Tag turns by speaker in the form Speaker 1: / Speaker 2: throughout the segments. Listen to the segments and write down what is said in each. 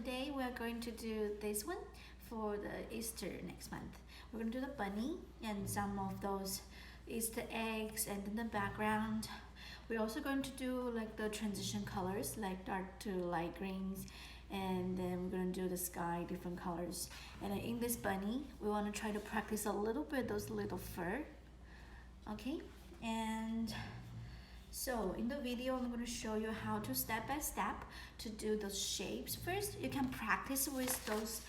Speaker 1: today we're going to do this one for the Easter next month. We're going to do the bunny and some of those Easter eggs and in the background. We're also going to do like the transition colors like dark to light greens, and then we're going to do the sky different colors. And in this bunny we want to try to practice a little bit those little fur. Okay, and so in the video, I'm going to show you how to step by step to do those shapes. First, you can practice with those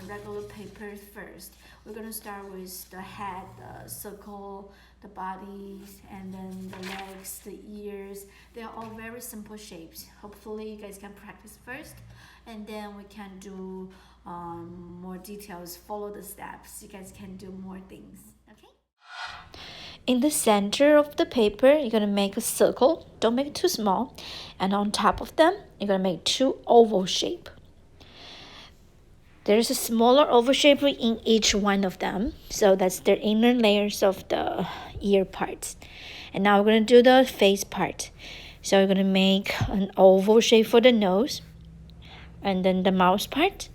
Speaker 1: regular papers first. We're going to start with the head, the circle, the bodies, and then the legs, the ears. They are all very simple shapes. Hopefully you guys can practice first, and then we can do more details, follow the steps. You guys can do more things, okay? In the center of the paper, you're going to make a circle. Don't make it too small. And on top of them, you're going to make two oval shape. There's a smaller oval shape in each one of them. So that's the inner layers of the ear parts. And now we're going to do the face part. So we're going to make an oval shape for the nose. And then the mouth part.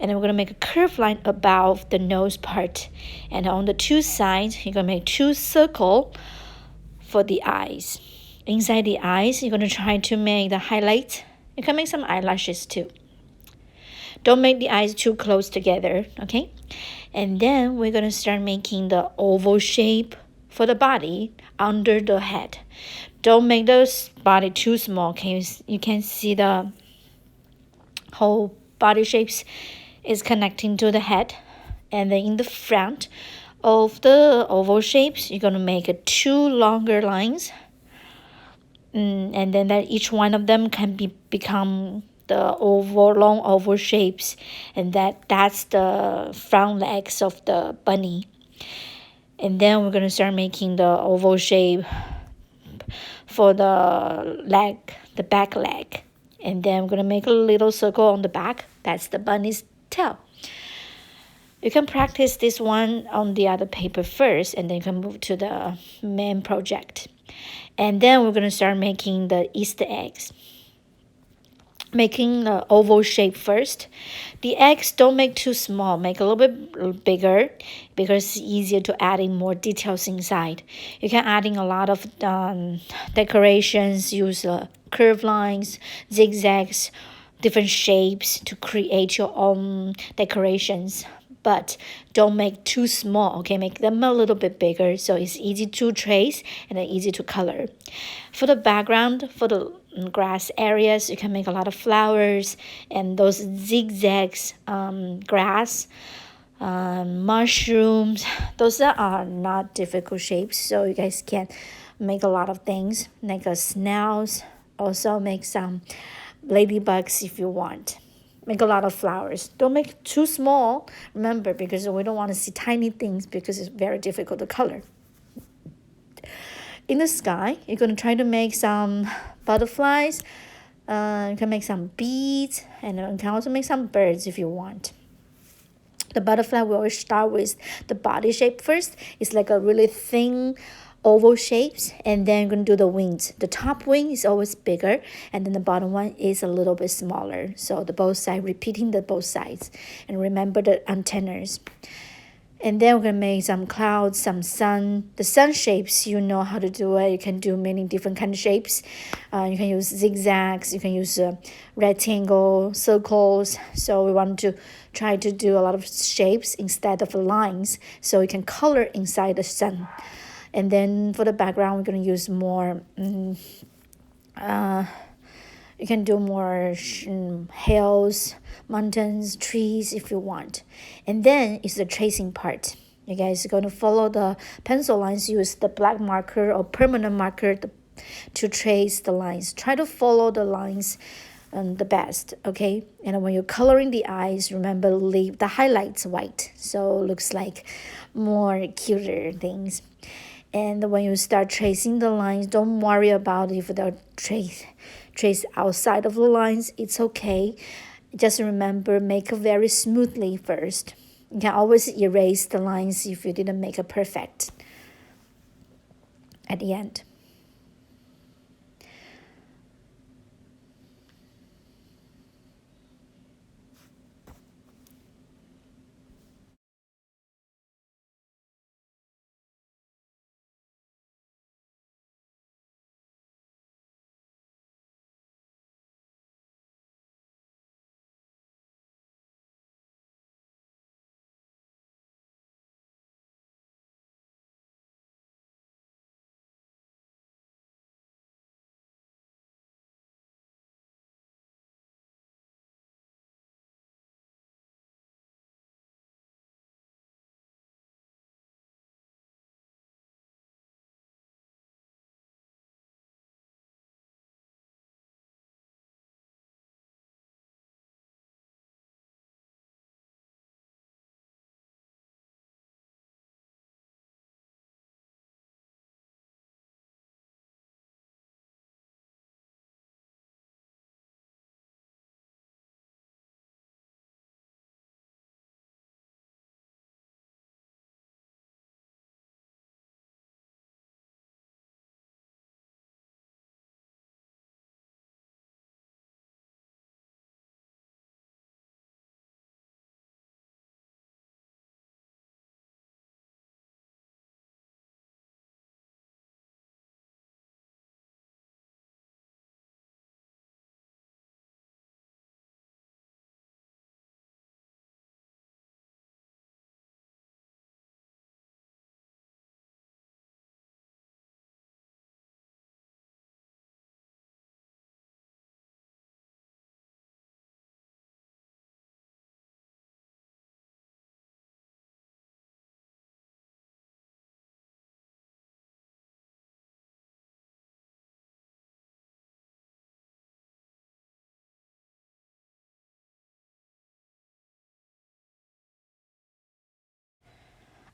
Speaker 1: And then we're going to make a curved line above the nose part. And on the two sides, you're going to make two circles for the eyes. Inside the eyes, you're going to try to make the highlights. You can make some eyelashes too. Don't make the eyes too close together, okay? And then we're going to start making the oval shape for the body under the head. Don't make the body too small, okay? You can see the whole body shapes is connecting to the head. And then in the front of the oval shapes, you're going to make two longer lines. And then that each one of them can become the long oval shapes. And that's the front legs of the bunny. And then we're going to start making the oval shape for the leg, the back leg. And then we're going to make a little circle on the back. That's the bunny's tail. You can practice this one on the other paper first, and then you can move to the main project. And then we're going to start making the Easter eggs. Making the oval shape first. The eggs don't make too small. Make a little bit bigger because it's easier to add in more details inside. You can add in a lot of decorations, use curved lines, zigzags, different shapes to create your own decorations. But don't make too small, okay? Make them a little bit bigger so it's easy to trace and easy to color. For the background, for the grass areas, you can make a lot of flowers and those zigzags, grass, mushrooms. Those are not difficult shapes, so you guys can make a lot of things, like snails. Also make some ladybugs if you want. Make a lot of flowers. Don't make too small, remember, because we don't want to see tiny things because it's very difficult to color. In the sky, you're going to try to make some butterflies. You can make some beads, and you can also make some birds if you want. The butterfly, we always start with the body shape first. It's like a really thin oval shapes, and then you're going to do the wings. The top wing is always bigger, and then the bottom one is a little bit smaller. So the both sides, repeating the both sides. And remember the antennas. And then we're going to make some clouds, some sun. The sun shapes, you know how to do it. You can do many different kind of shapes. You can use zigzags. You can use rectangle, circles. So we want to try to do a lot of shapes instead of lines. So you can color inside the sun. And then for the background, we're going to use more, you can do more hills, mountains, trees if you want. And then it's the tracing part. You guys are going to follow the pencil lines, use the black marker or permanent marker to trace the lines. Try to follow the lines the best, okay? And when you're coloring the eyes, remember leave the highlights white. So it looks like more cuter things. And when you start tracing the lines, don't worry about if they trace outside of the lines. It's okay. Just remember, make it very smoothly first. You can always erase the lines if you didn't make it perfect at the end.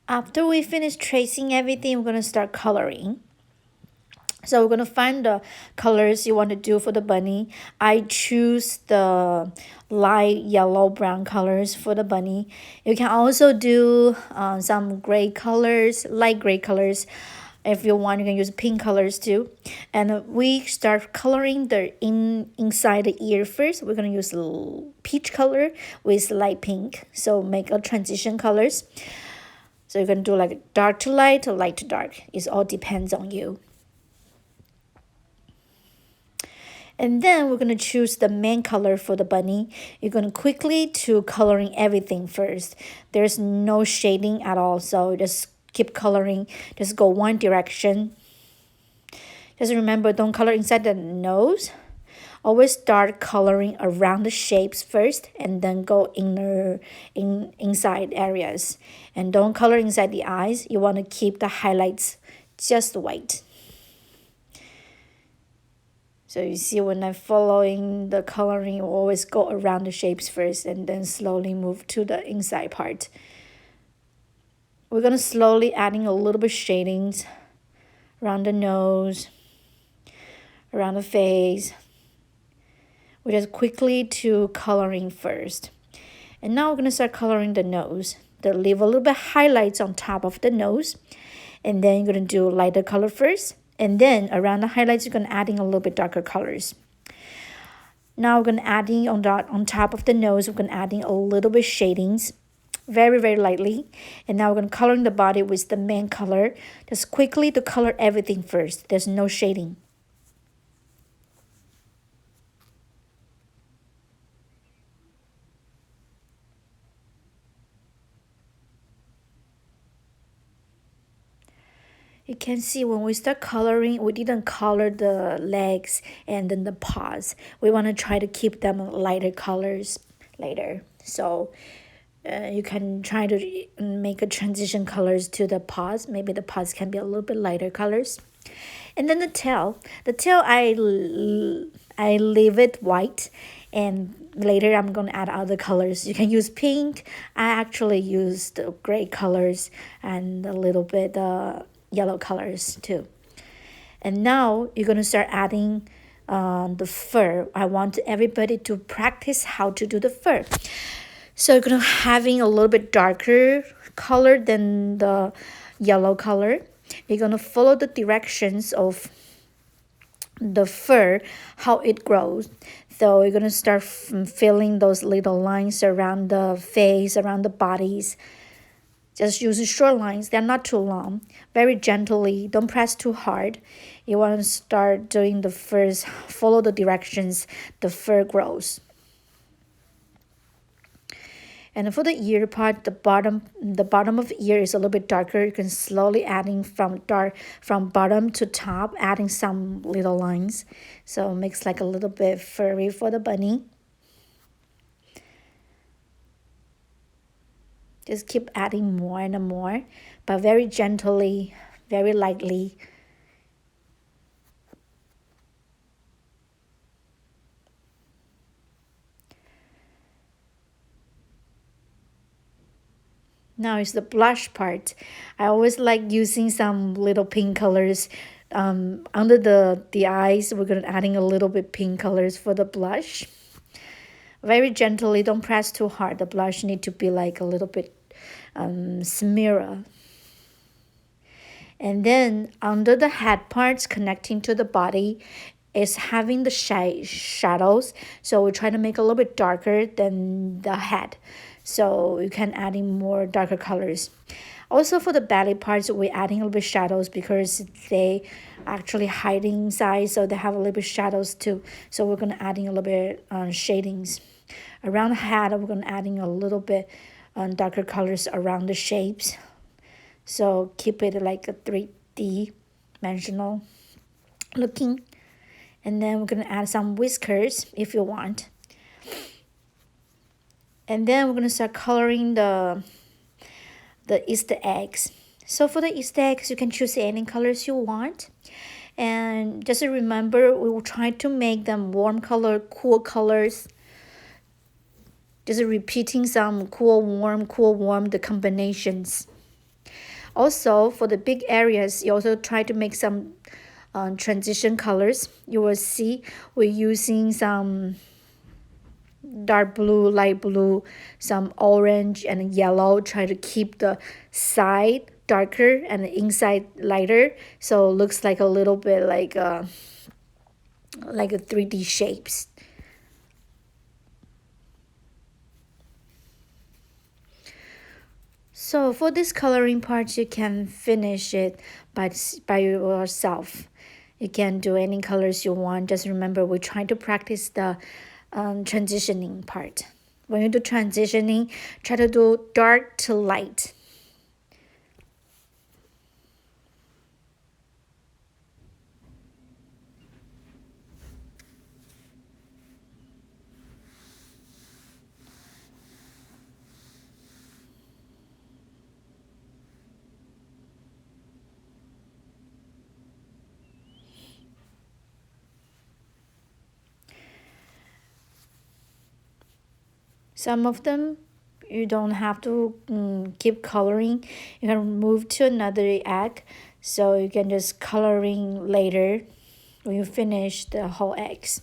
Speaker 1: After we finish tracing everything, we're going to start coloring. So we're going to find the colors you want to do for the bunny. I choose the light yellow brown colors for the bunny. You can also do some gray colors, light gray colors. If you want, you can use pink colors too. And we start coloring the inside the ear first. We're going to use peach color with light pink. So make a transition colors. So you can do like dark to light or light to dark. It all depends on you. And then we're going to choose the main color for the bunny. You're going to quickly to coloring everything first. There's no shading at all. So just keep coloring. Just go one direction. Just remember, don't color inside the nose. Always start coloring around the shapes first and then go inside areas. And don't color inside the eyes. You want to keep the highlights just white. So you see when I'm following the coloring, you always go around the shapes first and then slowly move to the inside part. We're going to slowly adding a little bit shadings around the nose, around the face. We just quickly to coloring first. And now we're going to start coloring the nose. Leave a little bit highlights on top of the nose. And then you're going to do lighter color first. And then around the highlights, you're going to adding a little bit darker colors. Now we're going to adding on top of the nose, we're going to adding a little bit shadings, very, very lightly. And now we're going to coloring the body with the main color. Just quickly to color everything first. There's no shading. You can see when we start coloring, we didn't color the legs and then the paws. We want to try to keep them lighter colors later. So you can try to make a transition colors to the paws. Maybe the paws can be a little bit lighter colors. And then the tail. The tail, I leave it white. And later I'm going to add other colors. You can use pink. I actually used gray colors and a little bit yellow colors too. And now you're going to start adding the fur. I want everybody to practice how to do the fur. So you're going to having a little bit darker color than the yellow color. You're going to follow the directions of the fur, how it grows. So you're going to start filling those little lines around the face, around the bodies. Just use short lines. They're not too long. Very gently. Don't press too hard. You want to start doing the first, follow the directions the fur grows. And for the ear part, the bottom of the ear is a little bit darker. You can slowly adding from bottom to top, adding some little lines. So it makes like a little bit furry for the bunny. Just keep adding more and more, but very gently, very lightly. Now is the blush part. I always like using some little pink colors. Under the eyes, we're going to adding a little bit pink colors for the blush. Very gently, don't press too hard. The blush need to be like a little bit smear. And then under the head parts connecting to the body is having the shadows. So we try to make a little bit darker than the head. So you can add in more darker colors. Also for the belly parts, we're adding a little bit shadows because they actually hiding inside, so they have a little bit shadows too. So we're gonna adding a little bit shadings. Around the head, we're gonna adding a little bit darker colors around the shapes. So keep it like a 3D dimensional looking. And then we're gonna add some whiskers if you want. And then we're gonna start coloring the Easter eggs. So for the Easter eggs, you can choose any colors you want. And just remember, we will try to make them warm color, cool colors. Just repeating some cool, warm, the combinations. Also, for the big areas, you also try to make some transition colors. You will see we're using some dark blue, light blue, some orange and yellow. Try to keep the side darker and the inside lighter, so it looks like a little bit like a 3D shapes. So for this coloring part, you can finish it by yourself. You can do any colors you want. Just remember, we're trying to practice the transitioning part. When you do transitioning, try to do dark to light. Some of them you don't have to keep coloring. You can move to another egg, so you can just coloring later when you finish the whole eggs.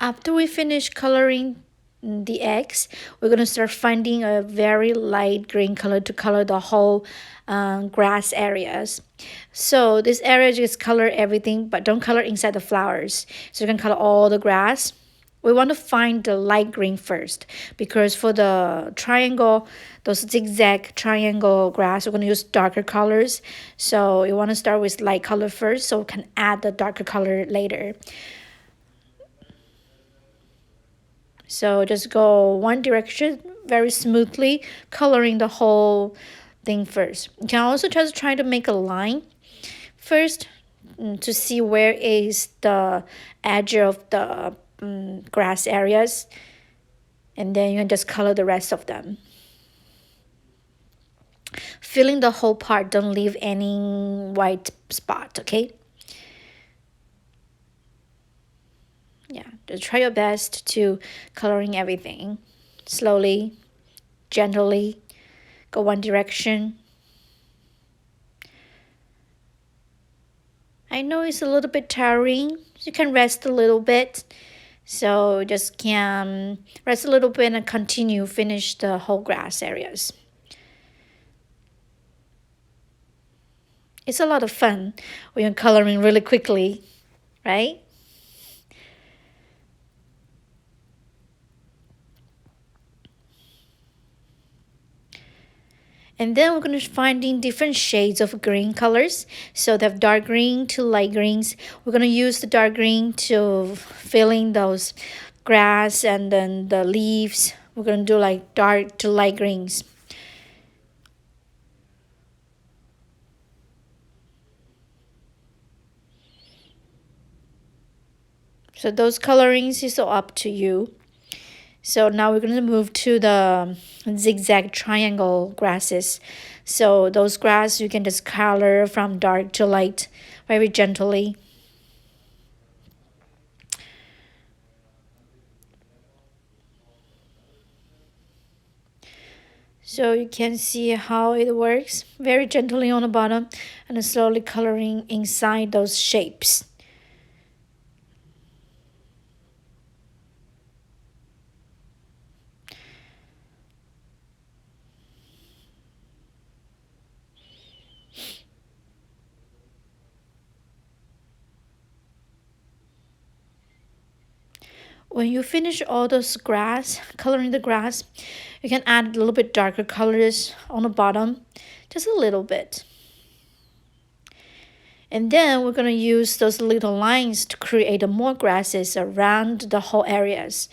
Speaker 1: After we finish coloring the eggs, we're going to start finding a very light green color to color the whole grass areas. So this area just color everything, but don't color inside the flowers. So you can color all the grass. We want to find the light green first, because for the triangle, those zigzag triangle grass, we're going to use darker colors. So you want to start with light color first, so we can add the darker color later. So just go one direction very smoothly, coloring the whole thing first. You can also just try to make a line first to see where is the edge of the grass areas, and then you can just color the rest of them. Filling the whole part, don't leave any white spot, okay? Yeah, just try your best to coloring everything slowly, gently, go one direction. I know it's a little bit tiring. You can rest a little bit. So just can rest a little bit and continue finish the whole grass areas. It's a lot of fun when you're coloring really quickly, right? And then we're going to finding different shades of green colors. So they have dark green to light greens. We're going to use the dark green to fill in those grass and then the leaves. We're going to do like dark to light greens. So those colorings is all up to you. So now we're going to move to the zigzag triangle grasses. So those grass you can just color from dark to light very gently. So you can see how it works, very gently on the bottom and slowly coloring inside those shapes. When you finish all those grass, coloring the grass, you can add a little bit darker colors on the bottom, just a little bit. And then we're going to use those little lines to create more grasses around the whole areas.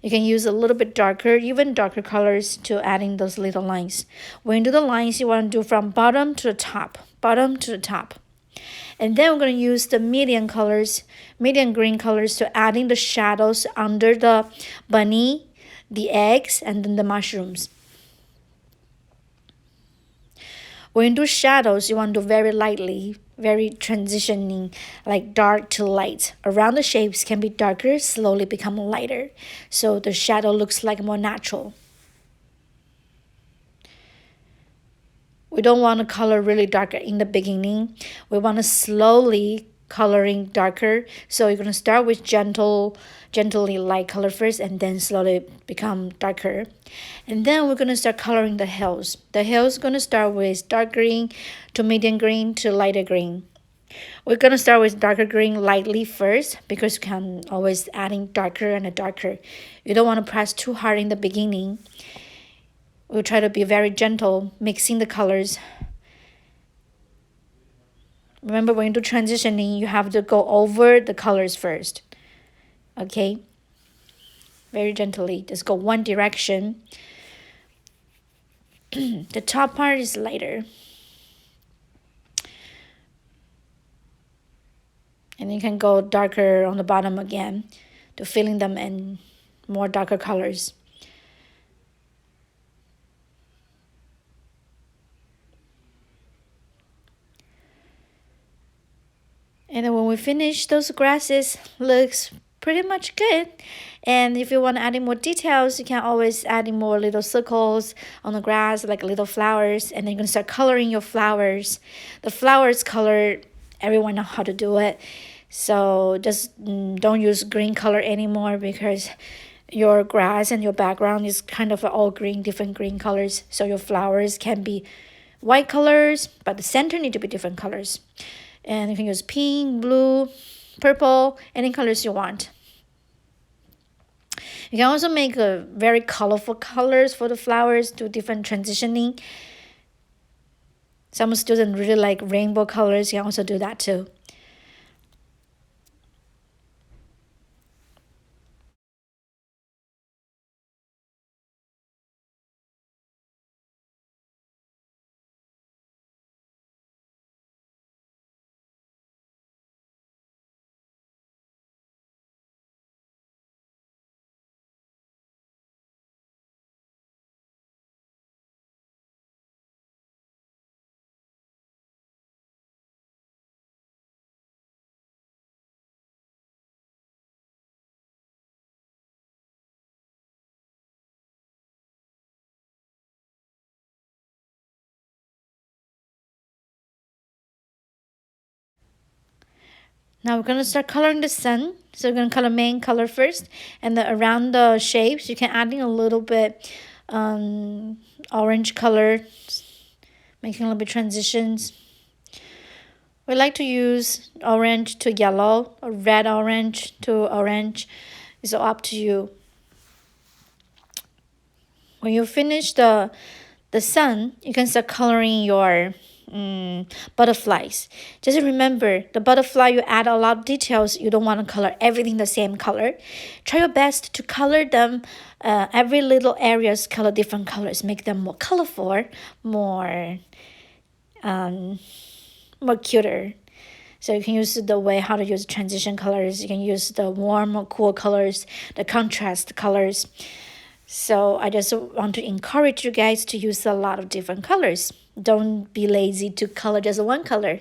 Speaker 1: You can use a little bit darker, even darker colors to adding those little lines. When you do the lines, you want to do from bottom to the top, bottom to the top. And then we're going to use the medium colors, medium green colors to adding the shadows under the bunny, the eggs, and then the mushrooms. When you do shadows, you want to do very lightly, very transitioning, like dark to light. Around the shapes can be darker, slowly become lighter. So the shadow looks like more natural. We don't want to color really darker in the beginning. We want to slowly coloring darker. So you're going to start with gently light color first and then slowly become darker. And then we're going to start coloring the hills. The hills going to start with dark green to medium green to lighter green. We're going to start with darker green lightly first because you can always adding darker and darker. You don't want to press too hard in the beginning. We'll try to be very gentle, mixing the colors. Remember, when you do transitioning, you have to go over the colors first. Okay? Very gently. Just go one direction. The top part is lighter. And you can go darker on the bottom again to filling them in more darker colors. And then when we finish, those grasses looks pretty much good. And if you want to add in more details, you can always add in more little circles on the grass, like little flowers. And then you're going to start coloring your flowers. The flowers color, everyone know how to do it. So just don't use green color anymore because your grass and your background is kind of all green, different green colors. So your flowers can be white colors, but the center need to be different colors. And you can use pink, blue, purple, any colors you want. You can also make a very colorful colors for the flowers, do different transitioning. Some students really like rainbow colors. You can also do that too. Now we're going to start coloring the sun. So we're going to color main color first. And then around the shapes, you can add in a little bit orange color, making a little bit transitions. We like to use orange to yellow, or red orange to orange. It's all up to you. When you finish the sun, you can start coloring your butterflies. Just remember, the butterfly, you add a lot of details. You don't want to color everything the same color. Try your best to color them, every little areas color different colors. Make them more colorful, more cuter. So you can use the way how to use transition colors. You can use the warm or cool colors, the contrast colors. So I just want to encourage you guys to use a lot of different colors. Don't be lazy to color just one color,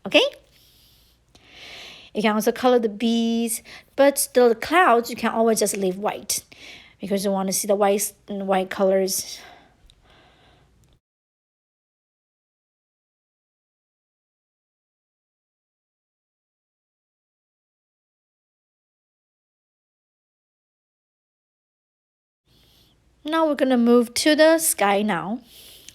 Speaker 1: okay? You can also color the bees, but the clouds you can always just leave white because you want to see the white colors. Now we're gonna move to the sky now.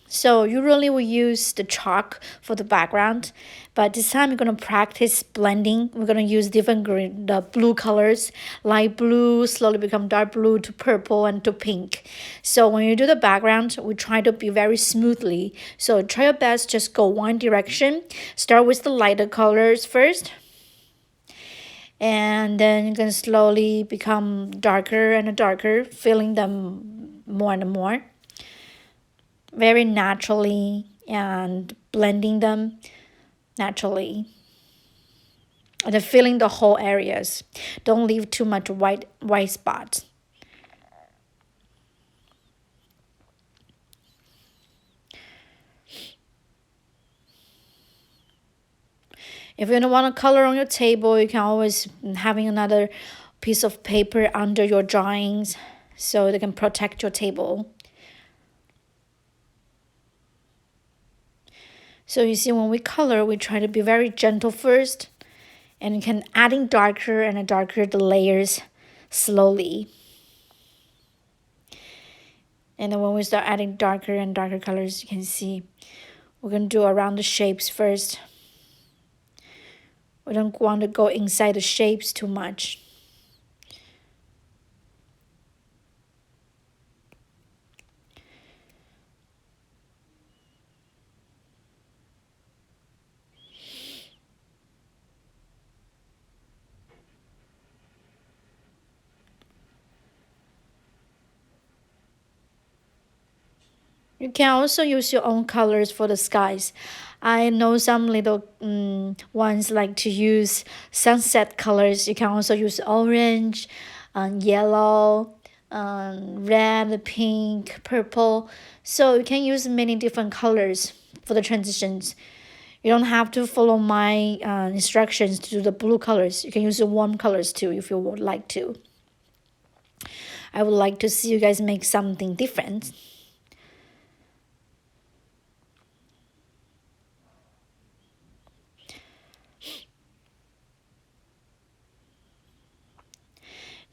Speaker 1: So usually we use the chalk for the background, but this time we're gonna practice blending. We're gonna use different green, the blue colors, light blue, slowly become dark blue to purple and to pink. So when you do the background, we try to be very smoothly. So try your best, just go one direction. Start with the lighter colors first, and then you can slowly become darker and darker, filling them more and more very naturally and blending them naturally and then filling the whole areas. Don't leave too much white spots. If you don't want to color on your table, you can always having another piece of paper under your drawings so they can protect your table. So you see, when we color, we try to be very gentle first, and you can adding darker and darker the layers slowly. And then when we start adding darker and darker colors, you can see we're going to do around the shapes first. We don't want to go inside the shapes too much. You can also use your own colors for the skies. I know some little ones like to use sunset colors. You can also use orange, yellow, red, pink, purple. So you can use many different colors for the transitions. You don't have to follow my instructions to do the blue colors. You can use the warm colors too if you would like to. I would like to see you guys make something different.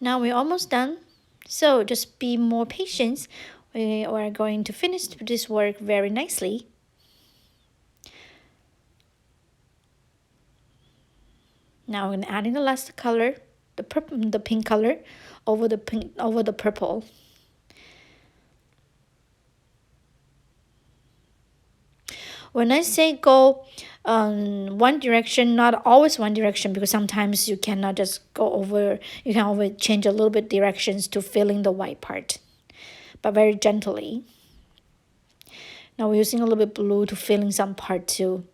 Speaker 1: Now we're almost done, so just be more patient. We are going to finish this work very nicely. Now we're gonna add in the last color, the pink color, over the purple. When I say go one direction, not always one direction, because sometimes you cannot just go over, you can always change a little bit directions to fill in the white part, but very gently. Now we're using a little bit blue to fill in some part too.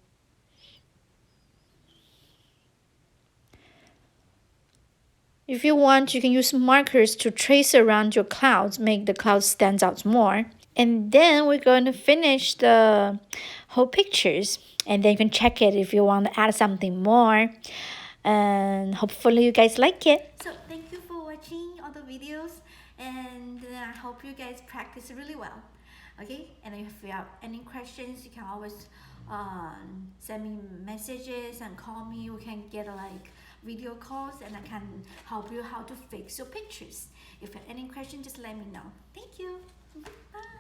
Speaker 1: If you want, you can use markers to trace around your clouds, make the clouds stand out more. And then we're going to finish the whole pictures. And then you can check it if you want to add something more. And hopefully you guys like it. So thank you for watching all the videos. And I hope you guys practice really well. Okay, and if you have any questions, you can always send me messages and call me. We can get like video calls, and I can help you how to fix your pictures. If you have any question, just let me know. Thank you. Bye.